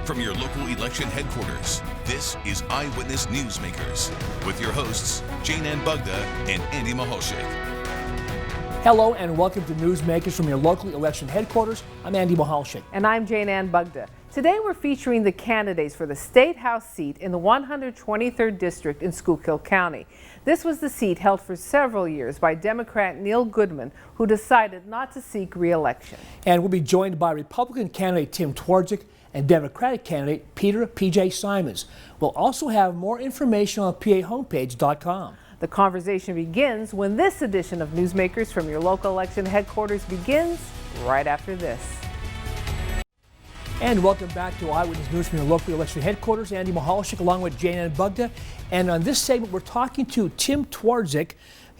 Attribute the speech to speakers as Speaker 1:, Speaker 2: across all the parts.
Speaker 1: From your local election headquarters, this is Eyewitness Newsmakers with your hosts, Jane Ann Bugda and Andy Mahalchik.
Speaker 2: Hello and welcome to Newsmakers from your local election headquarters. I'm Andy Mahalchik.
Speaker 3: And I'm Jane Ann Bugda. Today we're featuring the candidates for the State House seat in the 123rd District in Schuylkill County. This was the seat held for several years by Democrat Neil Goodman, who decided not to seek re-election.
Speaker 2: And we'll be joined by Republican candidate Tim Twardzik and Democratic candidate Peter P.J. Simons. We'll also have more information on PAHomepage.com.
Speaker 3: The conversation begins when this edition of Newsmakers from your local election headquarters begins right after this.
Speaker 2: And welcome back to Eyewitness News from your local election headquarters. Andy Mahalchik along with Jane Ann Bugda. And on this segment, we're talking to Tim Twardzik,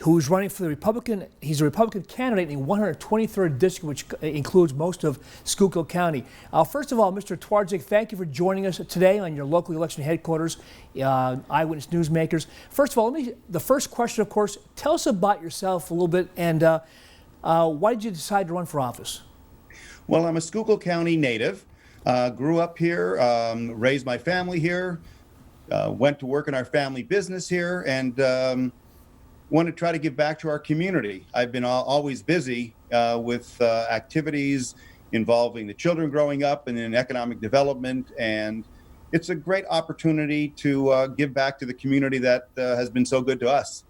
Speaker 2: who's running for the Republican. He's a Republican candidate in the 123rd District, which includes most of Schuylkill County. First of all, Mr. Twardzik, thank you for joining us today on your local election headquarters, Eyewitness Newsmakers. First of all, the first question, of course, tell us about yourself a little bit and why did you decide to run for office?
Speaker 4: Well, I'm a Schuylkill County native. Grew up here, raised my family here, went to work in our family business here, and want to try to give back to our community. I've been always busy with activities involving the children growing up and in economic development, and it's a great opportunity to give back to the community that has been so good to us.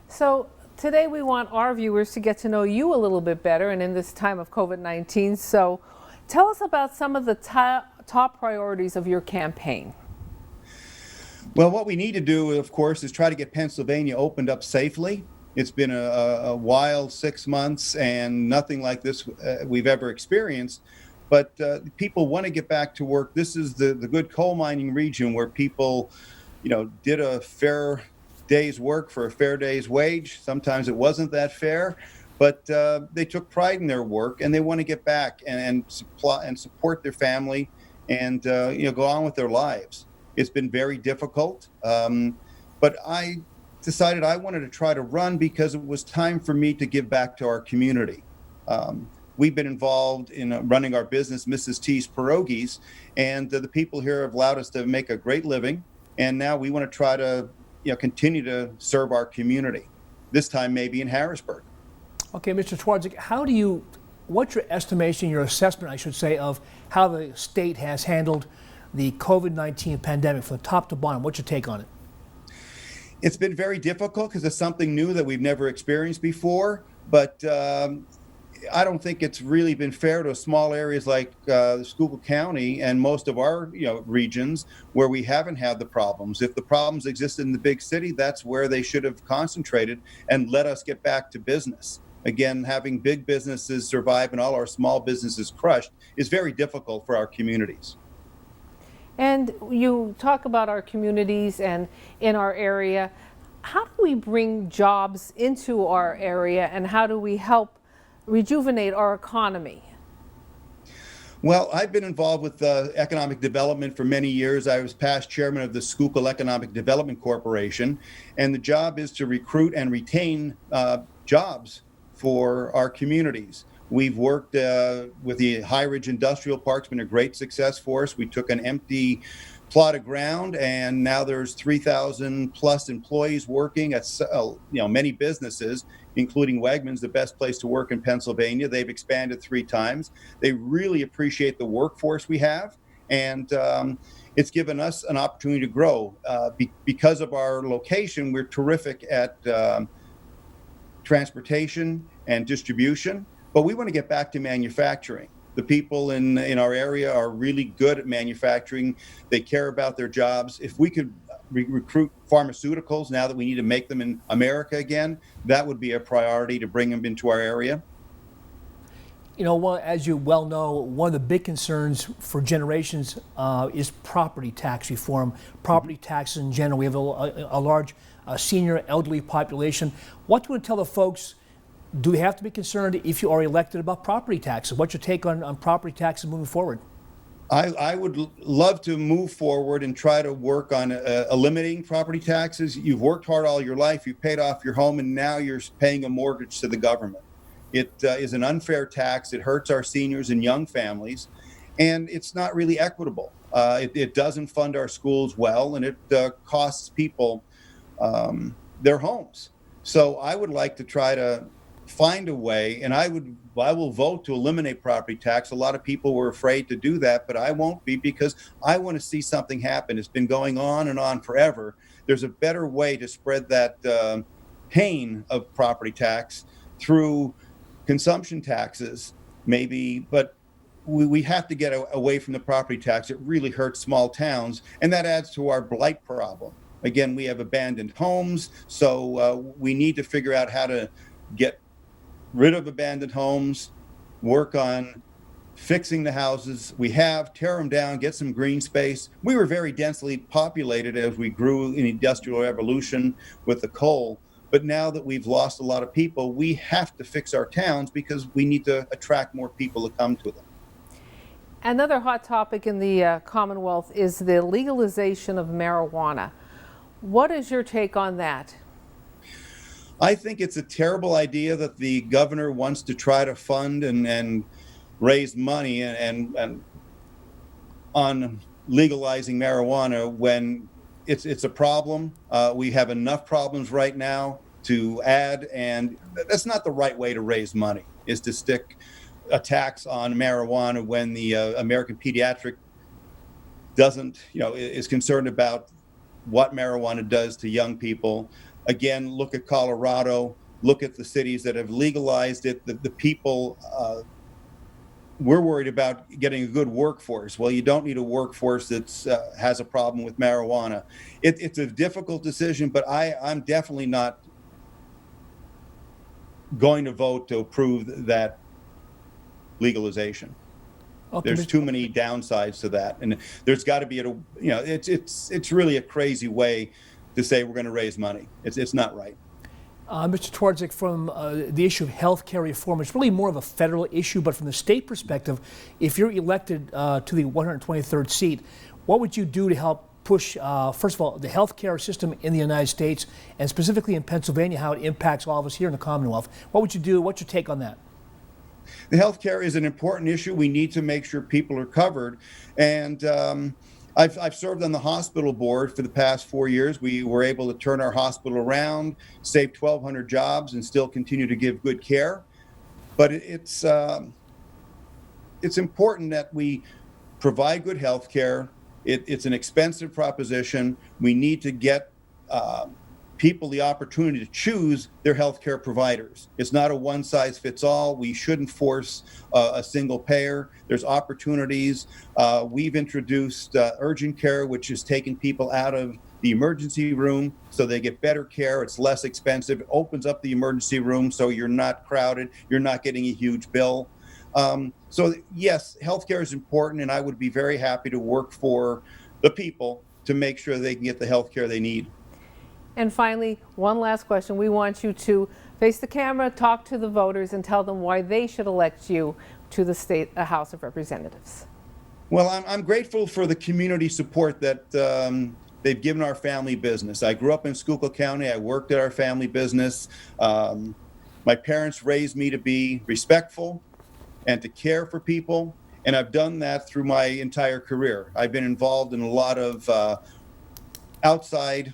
Speaker 3: So today we want our viewers to get to know you a little bit better, and in this time of COVID-19, so tell us about some of the top priorities of your campaign.
Speaker 4: Well, what we need to do, of course, is try to get Pennsylvania opened up safely. It's been a wild 6 months and nothing like this we've ever experienced. But people want to get back to work. This is the good coal mining region where people, did a fair day's work for a fair day's wage. Sometimes it wasn't that fair. But they took pride in their work, and they want to get back and support their family, and go on with their lives. It's been very difficult, but I decided I wanted to try to run because it was time for me to give back to our community. We've been involved in running our business, Mrs. T's Pierogies, and the people here have allowed us to make a great living. And now we want to try to, continue to serve our community. This time, maybe in Harrisburg.
Speaker 2: Okay, Mr. Twardzik, what's your estimation, your assessment, I should say, of how the state has handled the COVID-19 pandemic from top to bottom? What's your take on it?
Speaker 4: It's been very difficult because it's something new that we've never experienced before, but I don't think it's really been fair to small areas like Schuylkill County and most of our regions where we haven't had the problems. If the problems existed in the big city, that's where they should have concentrated and let us get back to business. Again, having big businesses survive and all our small businesses crushed is very difficult for our communities.
Speaker 3: And you talk about our communities and in our area. How do we bring jobs into our area, and how do we help rejuvenate our economy?
Speaker 4: Well, I've been involved with economic development for many years. I was past chairman of the Schuylkill Economic Development Corporation, and the job is to recruit and retain jobs for our communities. We've worked with the High Ridge Industrial Park's been a great success for us. We took an empty plot of ground, and now there's 3,000 plus employees working at many businesses, including Wegmans, the best place to work in Pennsylvania. They've expanded 3 times. They really appreciate the workforce we have, and it's given us an opportunity to grow. Because of our location, we're terrific at transportation and distribution. But we want to get back to manufacturing. The people in our area are really good at manufacturing. They care about their jobs. If we could recruit pharmaceuticals now that we need to make them in America again, that would be a priority to bring them into our area.
Speaker 2: As you well know, one of the big concerns for generations is property tax reform, property taxes in general. We have a large senior elderly population. What do you want to tell the folks? Do we have to be concerned if you are elected about property taxes? What's your take on property taxes moving forward?
Speaker 4: I would love to move forward and try to work on eliminating property taxes. You've worked hard all your life, you've paid off your home, and now you're paying a mortgage to the government. It is an unfair tax. It hurts our seniors and young families, and it's not really equitable. It doesn't fund our schools well, and it costs people their homes. So I would like to try to find a way, and I will vote to eliminate property tax. A lot of people were afraid to do that, but I won't be, because I want to see something happen. It's been going on and on forever. There's a better way to spread that pain of property tax through consumption taxes, maybe, but we have to get away from the property tax. It really hurts small towns, and that adds to our blight problem. Again, we have abandoned homes, so we need to figure out how to get rid of abandoned homes, work on fixing the houses we have, tear them down, get some green space. We were very densely populated as we grew in the Industrial Revolution with the coal. But now that we've lost a lot of people, we have to fix our towns because we need to attract more people to come to them.
Speaker 3: Another hot topic in the Commonwealth is the legalization of marijuana. What is your take on that?
Speaker 4: I think it's a terrible idea that the governor wants to try to fund and raise money and on legalizing marijuana when it's a problem. We have enough problems right now to add, and that's not the right way to raise money, is to stick a tax on marijuana when the American Pediatric is concerned about what marijuana does to young people. Again, look at Colorado, look at the cities that have legalized it. The people, we're worried about getting a good workforce. Well, you don't need a workforce that has a problem with marijuana. It's a difficult decision, but I'm definitely not going to vote to approve that legalization. Okay. There's too many downsides to that, and there's got to be it's really a crazy way to say we're going to raise money. It's not right.
Speaker 2: Mr. Twardzik, from the issue of health care reform, it's really more of a federal issue, but from the state perspective, if you're elected to the 123rd seat, what would you do to help push, first of all, the health care system in the United States, and specifically in Pennsylvania, how it impacts all of us here in the Commonwealth? What would you do? What's your take on that?
Speaker 4: The health care is an important issue. We need to make sure people are covered. And I've served on the hospital board for the past 4 years. We were able to turn our hospital around, save 1,200 jobs, and still continue to give good care. But it's important that we provide good health care. It's an expensive proposition. We need to get people the opportunity to choose their healthcare providers. It's not a one-size-fits-all. We shouldn't force a single payer. There's opportunities. We've introduced urgent care, which is taking people out of the emergency room so they get better care. It's less expensive. It opens up the emergency room so you're not crowded. You're not getting a huge bill. So yes, healthcare is important, and I would be very happy to work for the people to make sure they can get the healthcare they need.
Speaker 3: And finally, one last question. We want you to face the camera, talk to the voters, and tell them why they should elect you to the State House of Representatives.
Speaker 4: Well, I'm grateful for the community support that they've given our family business. I grew up in Schuylkill County. I worked at our family business. My parents raised me to be respectful and to care for people, and I've done that through my entire career. I've been involved in a lot of outside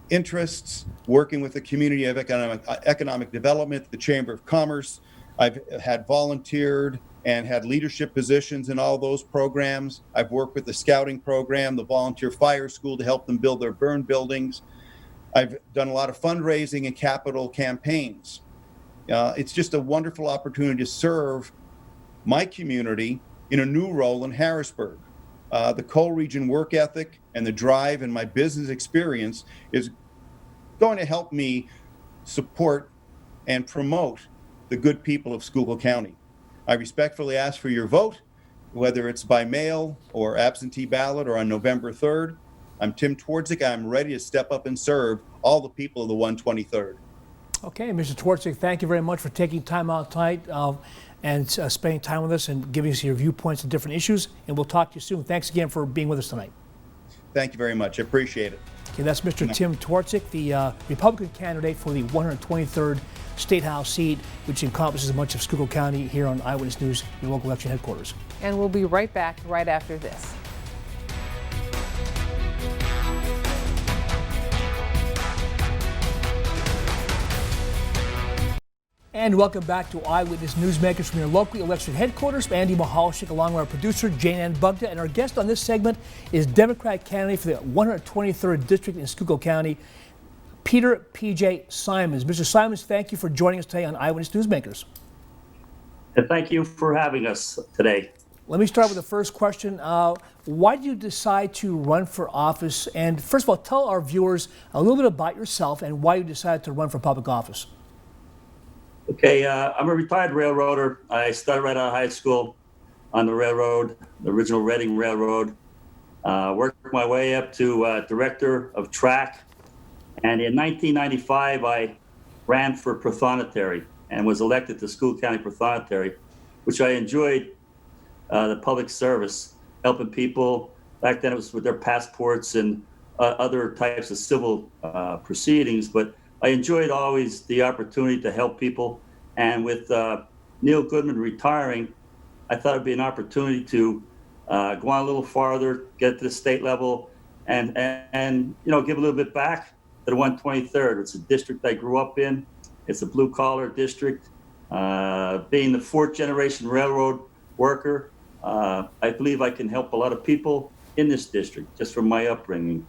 Speaker 4: interests, working with the Community of Economic Development, the Chamber of Commerce. I've had volunteered and had leadership positions in all those programs. I've worked with the scouting program, the volunteer fire school to help them build their burn buildings. I've done a lot of fundraising and capital campaigns. It's just a wonderful opportunity to serve my community in a new role in Harrisburg. The coal region work ethic and the drive and my business experience is going to help me support and promote the good people of Schuylkill County. I respectfully ask for your vote, whether it's by mail or absentee ballot or on November 3rd. I'm Tim Twardzik. I'm ready to step up and serve all the people of the 123rd.
Speaker 2: Okay, Mr. Twardzik, thank you very much for taking time out tonight and spending time with us and giving us your viewpoints on different issues. And we'll talk to you soon. Thanks again for being with us tonight.
Speaker 4: Thank you very much. I appreciate it.
Speaker 2: Okay, that's Mr. Tim Twardzik, the Republican candidate for the 123rd State House seat, which encompasses much of Schuylkill County, here on Eyewitness News, your local election headquarters.
Speaker 3: And we'll be right back right after this.
Speaker 2: And welcome back to Eyewitness Newsmakers from your locally elected headquarters. I'm Andy Michalczyk, along with our producer, Jane Ann Bugda. And our guest on this segment is Democrat candidate for the 123rd District in Schuylkill County, Peter P.J. Simons. Mr. Simons, thank you for joining us today on Eyewitness Newsmakers.
Speaker 5: And thank you for having us today.
Speaker 2: Let me start with the first question. Why did you decide to run for office? And first of all, tell our viewers a little bit about yourself and why you decided to run for public office.
Speaker 5: Okay, I'm a retired railroader. I started right out of high school on the railroad, the original Reading Railroad. Worked my way up to director of track. And in 1995, I ran for prothonotary and was elected to Schuylkill County prothonotary, which I enjoyed the public service, helping people. Back then it was with their passports and other types of civil proceedings, but I enjoyed always the opportunity to help people. And with Neil Goodman retiring, I thought it'd be an opportunity to go on a little farther, get to the state level, and give a little bit back to the 123rd. It's a district I grew up in. It's a blue collar district. Being the fourth generation railroad worker, I believe I can help a lot of people in this district just from my upbringing.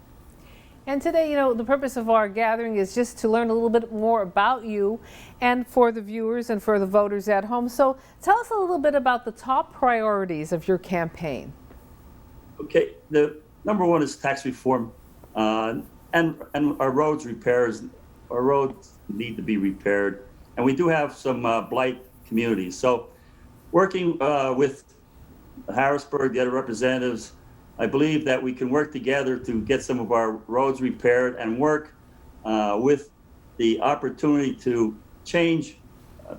Speaker 3: And today, the purpose of our gathering is just to learn a little bit more about you and for the viewers and for the voters at home. So tell us a little bit about the top priorities of your campaign.
Speaker 5: Okay, the number one is tax reform and our roads repairs. Our roads need to be repaired. And we do have some blight communities. So working with Harrisburg, the other representatives, I believe that we can work together to get some of our roads repaired and work with the opportunity to change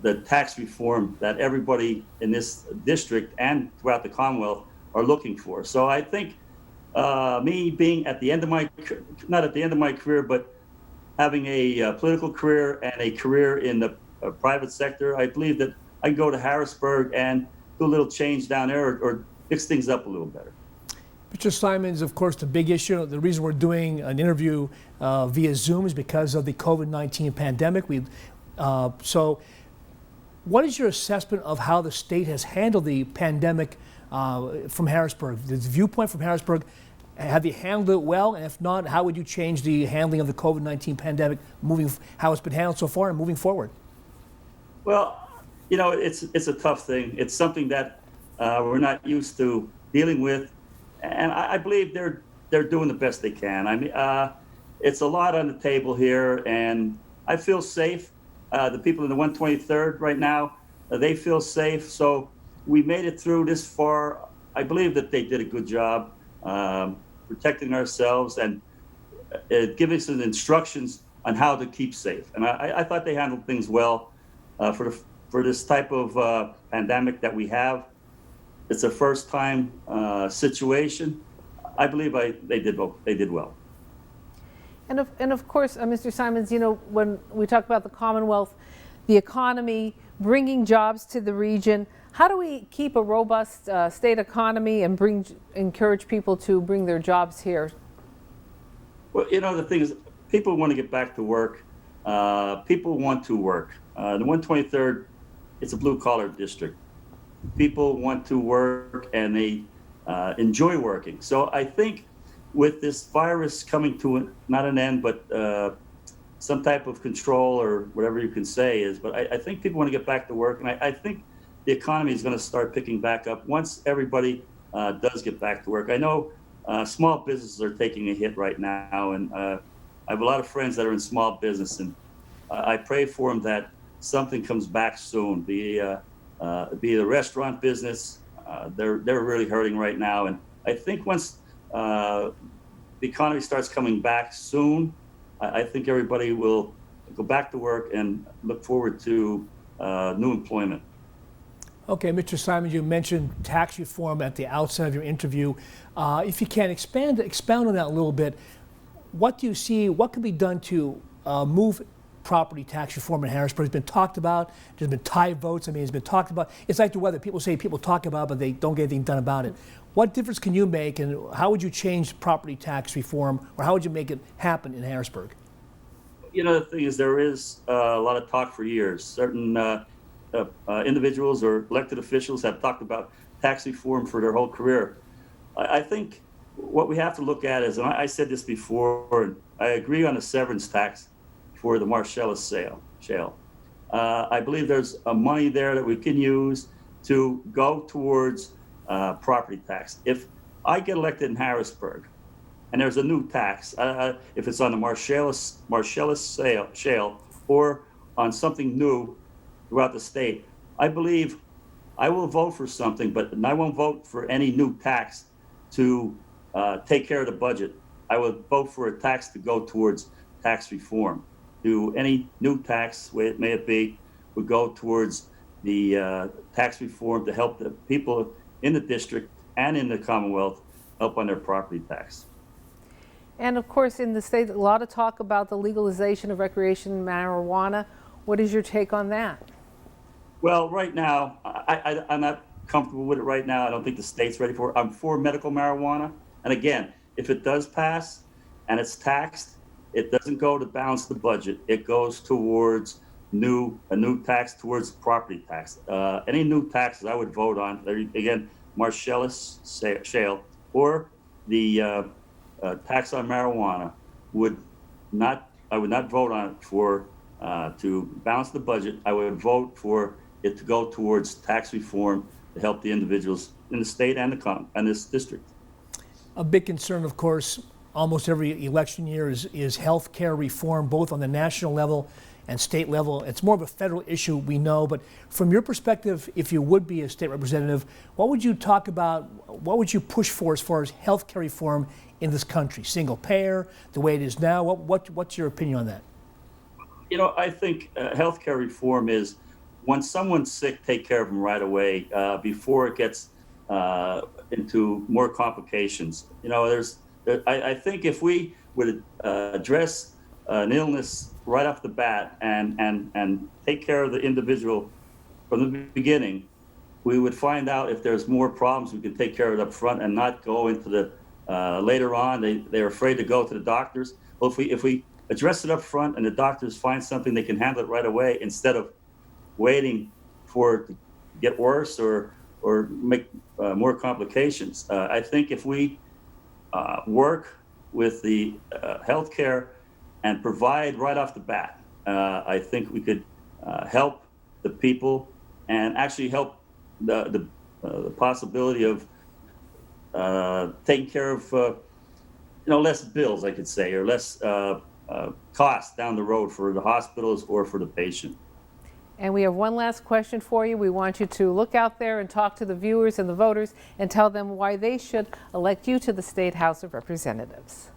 Speaker 5: the tax reform that everybody in this district and throughout the Commonwealth are looking for. So I think me being at the end of not at the end of my career, but having a political career and a career in the private sector, I believe that I can go to Harrisburg and do a little change down there or fix things up a little better.
Speaker 2: Mr. Simons, of course, the big issue, the reason we're doing an interview via Zoom is because of the COVID-19 pandemic. So what is your assessment of how the state has handled the pandemic from Harrisburg? The viewpoint from Harrisburg, have they handled it well? And if not, how would you change the handling of the COVID-19 pandemic, how it's been handled so far and moving forward?
Speaker 5: Well, it's a tough thing. It's something that we're not used to dealing with. And I believe they're doing the best they can. I mean, it's a lot on the table here, and I feel safe. The people in the 123rd right now, they feel safe. So we made it through this far. I believe that they did a good job protecting ourselves and giving us some instructions on how to keep safe. And I thought they handled things well for this type of pandemic that we have. It's a first-time situation. I believe they did well.
Speaker 3: And of course, Mr. Simons, when we talk about the Commonwealth, the economy, bringing jobs to the region, how do we keep a robust state economy and encourage people to bring their jobs here?
Speaker 5: Well, the thing is, people want to get back to work. People want to work. The 123rd, it's a blue-collar district. People want to work and they enjoy working. So I think with this virus coming to not an end, but some type of control or whatever you can say is, but I think people want to get back to work. And I think the economy is going to start picking back up once everybody does get back to work. I know small businesses are taking a hit right now. And I have a lot of friends that are in small business, and I pray for them that something comes back soon. Be the restaurant business, they're really hurting right now. And I think once the economy starts coming back soon, I think everybody will go back to work and look forward to new employment.
Speaker 2: Okay, Mr. Simons, you mentioned tax reform at the outset of your interview. If you can expound on that a little bit, what do you see, what can be done to move property tax reform in Harrisburg? It's been talked about. There's been tie votes. I mean, it's been talked about. It's like the weather. People say people talk about it, but they don't get anything done about it. What difference can you make, and how would you change property tax reform, or how would you make it happen in Harrisburg?
Speaker 5: The thing is, there is a lot of talk for years. Certain individuals or elected officials have talked about tax reform for their whole career. I think what we have to look at is, and I said this before, and I agree on the severance tax for the Marcellus shale. I believe there's money there that we can use to go towards property tax. If I get elected in Harrisburg, and there's a new tax, if it's on the Marcellus shale or on something new throughout the state, I believe I will vote for something, but I won't vote for any new tax to take care of the budget. I would vote for a tax to go towards tax reform. Any new tax, may it be, would go towards the tax reform to help the people in the district and in the Commonwealth help on their property tax.
Speaker 3: And of course, in the state, a lot of talk about the legalization of recreational marijuana. What is your take on that?
Speaker 5: Well, right now, I'm not comfortable with it right now. I don't think the state's ready for it. I'm for medical marijuana. And again, if it does pass and it's taxed, it doesn't go to balance the budget. It goes towards a new tax towards property tax. Any new taxes I would vote on, again, Marcellus shale or the tax on marijuana I would not vote on it for to balance the budget. I would vote for it to go towards tax reform to help the individuals in the state and this district.
Speaker 2: A big concern, of course, almost every election year is health care reform, both on the national level and state level. It's more of a federal issue, we know, but from your perspective, if you would be a state representative, what would you talk about, what would you push for as far as health care reform in this country? Single payer, the way it is now? What's your opinion on that?
Speaker 5: I think health care reform is when someone's sick, take care of them right away before it gets into more complications. I think if we would address an illness right off the bat and take care of the individual from the beginning, we would find out if there's more problems, we can take care of it up front and not go into the later on. They're afraid to go to the doctors. Well, if we address it up front and the doctors find something, they can handle it right away instead of waiting for it to get worse or make more complications. I think if we work with the healthcare and provide right off the bat, I think we could help the people and actually help the possibility of taking care of less bills, I could say, or less costs down the road for the hospitals or for the patient.
Speaker 3: And we have one last question for you. We want you to look out there and talk to the viewers and the voters and tell them why they should elect you to the State House of Representatives.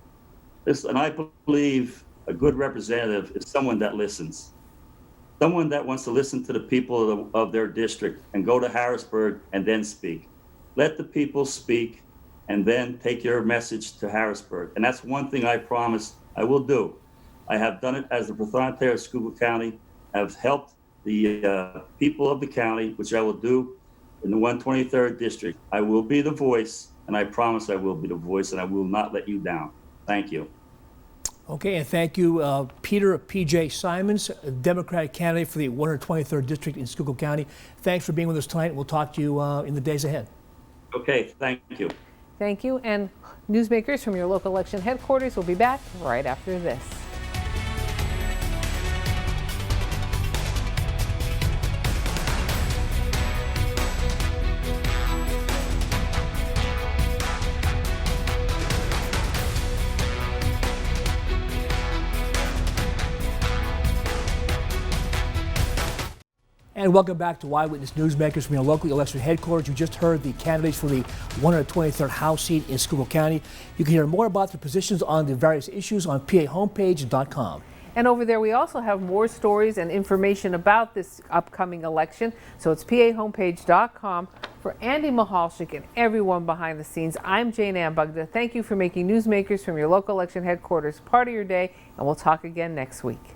Speaker 5: And I believe a good representative is someone that listens, someone that wants to listen to the people of their district and go to Harrisburg and then speak. Let the people speak and then take your message to Harrisburg. And that's one thing I promise I will do. I have done it as the Prothonotary of Schuylkill County. I've helped the people of the county, which I will do in the 123rd district. I will be the voice, and I promise I will be the voice, and I will not let you down. Thank you.
Speaker 2: Okay, and thank you, Peter P.J. Simons, a Democratic candidate for the 123rd district in Schuylkill County. Thanks for being with us tonight. We'll talk to you in the days ahead.
Speaker 5: Okay, thank you.
Speaker 3: Thank you. And newsmakers from your local election headquarters will be back right after this.
Speaker 2: And welcome back to Eyewitness Newsmakers from your local election headquarters. You just heard the candidates for the 123rd House seat in Schuylkill County. You can hear more about the positions on the various issues on PAHomepage.com.
Speaker 3: And over there, we also have more stories and information about this upcoming election. So it's PAHomepage.com. For Andy Michalczyk and everyone behind the scenes, I'm Jane Ann Bugda. Thank you for making Newsmakers from your local election headquarters part of your day, and we'll talk again next week.